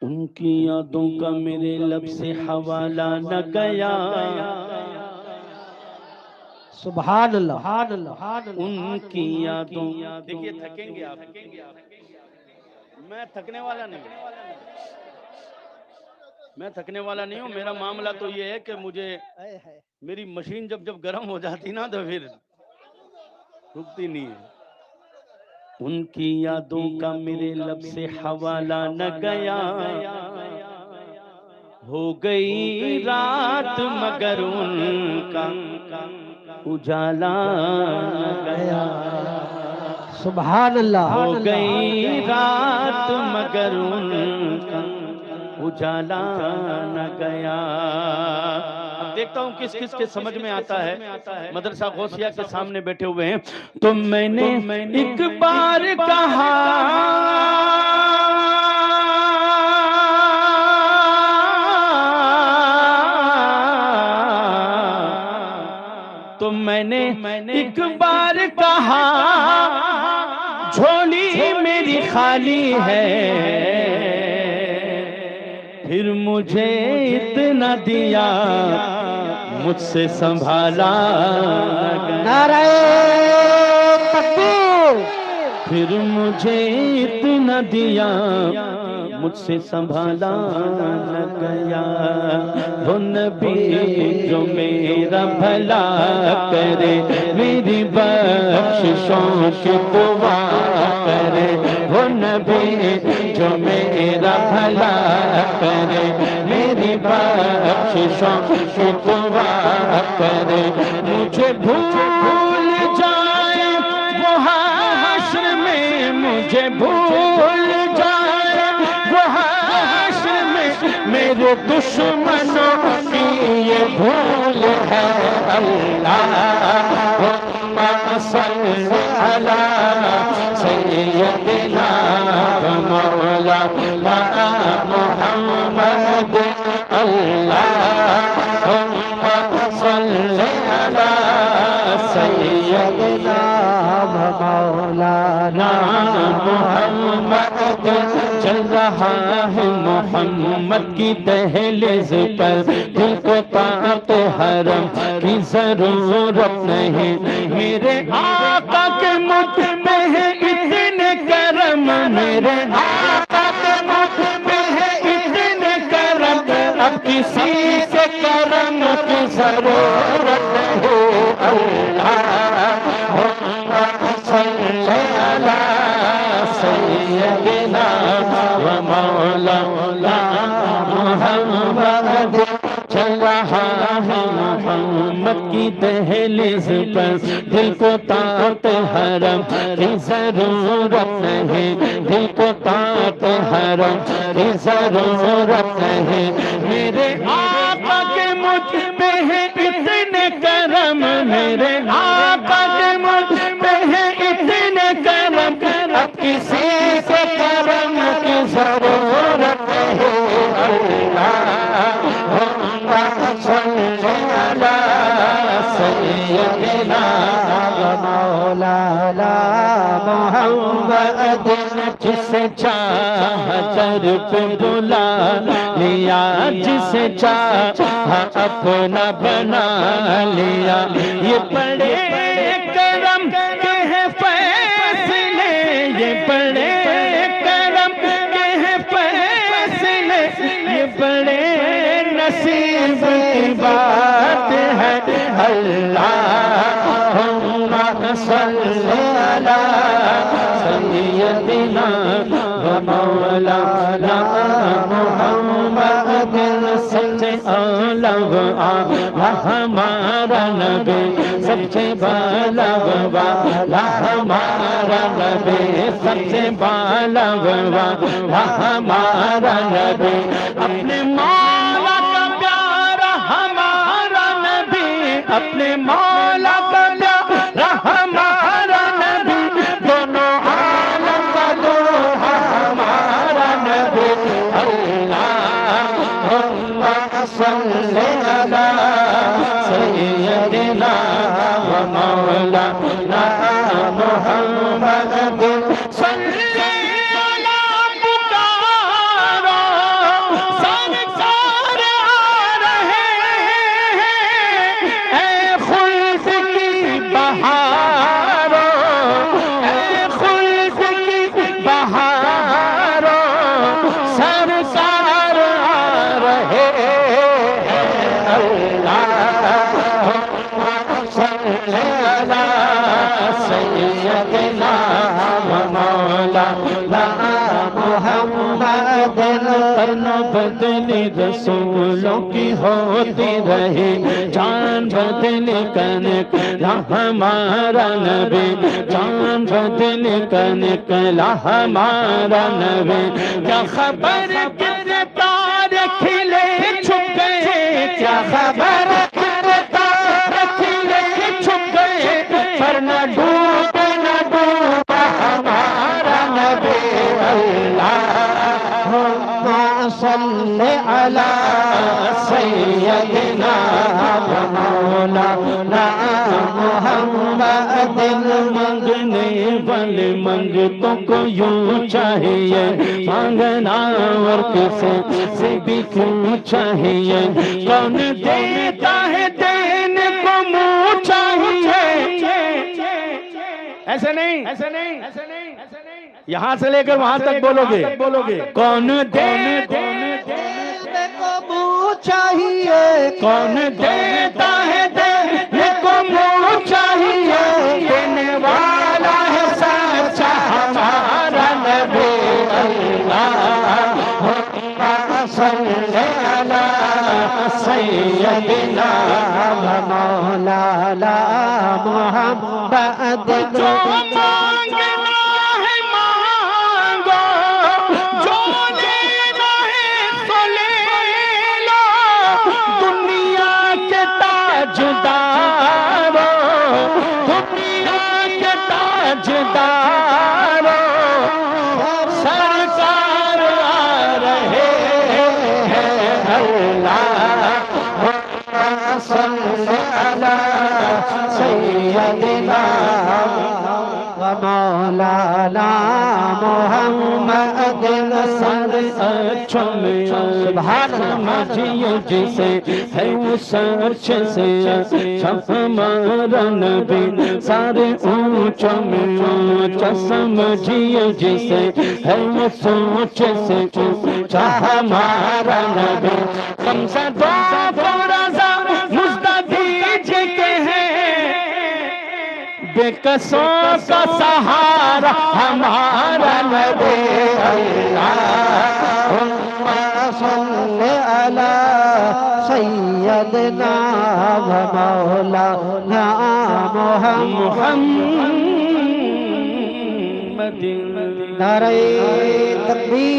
ان کی یادوں کا میرے لب سے حوالہ نہ گیا، سبحان اللہ۔ ان کی یادوں، دیکھیے تھکیں گے آپ، میں تھکنے والا نہیں ہوں، میں تھکنے والا نہیں ہوں، میرا معاملہ تو یہ ہے کہ مجھے میری مشین جب گرم ہو جاتی نا تو پھر رکتی نہیں ہے۔ ان کی یادوں کا میرے لب سے حوالہ نہ گیا، ہو گئی رات مگر ان کا اجالا نہ گیا، سبحان اللہ۔ ہو گئی رات مگر ان کا اجالا نہ گیا۔ اب دیکھتا ہوں کس کس کے سمجھ میں آتا ہے، مدرسہ غوثیہ کے سامنے بیٹھے ہوئے ہیں۔ تو میں نے ایک بار کہا تو میں نے ایک بار کہا جھولی میری خالی ہے، پھر مجھے اتنا دیا مجھ سے سنبھالا نہ گیا، نعرہ تکبیر۔ پھر مجھے اتنا دیا مجھ سے سنبھالا نہ گیا، وہ نبی جو میرا بھلا کرے، میری بخششوں کی دعا کرے، وہ نبی جو میرا بھلا کرے، میری بخششوں کی دعا کرے، مجھے بھول جائے وہ حشر میں، مجھے بھول جائے وہ حشر میں، میرے دشمنوں کی یہ بھول ہے، اللہم صل علی سیدنا و مولانا محمد، اللہم صل علی سیدنا و مولانا محمد، چل رہا ہے محمد کی دہلیز پر، دل کو طاعت حرم کی ضرورت نہیں، میرے آقا کے مجھ میں ہے اتنے کرم، میرے آقا کے مجھ میں ہے اتنے کرم، اب کسی سے کرم کی ضرورت نہیں، اللہم صل علی سیدنا و مولانا محمد، چل رہا ہے محمد کی دہلیز پر، دل کو طاعت حرم کی ضرورت نہیں، دل کو طاعت حرم کی ضرورت نہیں، میرے آقا کے مجھ پہ ہے اتنے کرم، میرے آقا کے مجھ پہ ہے اتنے کرم، اب کسی سے کرم کی ضرورت ہے، اللہم صل علی سیدنا و مولانا محمد، جسے چاہا در پہ بلا لیا، جسے چاہا اپنا بنا لیا، یہ بڑے کرم کے ہیں فیصلے، یہ بڑے کرم کے ہیں فیصلے، یہ بڑے نصیب کی بات ہے، اللہم صل علی سیدنا و مولانا محمد، سب سے اعلیٰ و اعلیٰ ہمارا نبی، سب سے بالا و بالا ہمارا نبی، سب سے بالا و بالا ہمارا نبی، اپنے مولا کا پیارا ہمارا نبی، اپنے مولا کا پیارا ہمارا نبی، دونوں عالم کا دوہا ہمارا نبی، اللہم صل علی سیدنا و مولانا محمد، صلی علی پکارا سرکار آ رہے ہیں اللہم صلی علی سیدنا و مولانا محمد بدلی رسولوں کی ہوتی رہی جان بدل کر نکلا ہمارا نبی جان بدل کر نکلا ہمارا نبی کیا خبر کتنے تارے کھلے چھپ گئے کیا خبر کتنے تارے کھلے چھپ گئے پر نہ ڈوبا ہمارا نبی صلی علی سیدنا و مولانا محمد منگنے والے منگتوں کو یوں چاہیے مانگنا اور کسی سے بھی کیوں چاہیے کون دیتا ہے دینے کو منہ چاہیے ایسے نہیں ایسے نہیں ایسے نہیں یہاں سے لے کر وہاں تک بولو گے کون دینے کو منہ چاہیے کون دیتا ہے دینے کو منہ چاہیے دینے والا ہے سچا ہمارا نبی اللہم صلی علی سیدنا و مولانا محمد جو مانگنا ہے مانگو جو لینا ہے سو لے لو دنیا کے تاجدارو دنیا کے تاجدارو سرکار آ رہے ہیں اللہم صلی علی سیدنا و مولانا محمد سبحان سمجھیے جسے ہے وہ سچ سے ہمارا نبی سارے اونچوں میں اونچا سمجھیے جسے ہے وہ سوچ سے اونچا ہمارا نبی خمسہ دو رضا مستدیج کے ہیں بے کسوں کا سہارا ہمارا نبی اللہم صلی علی سیدنا و مولانا محمد نعرہ تکبیر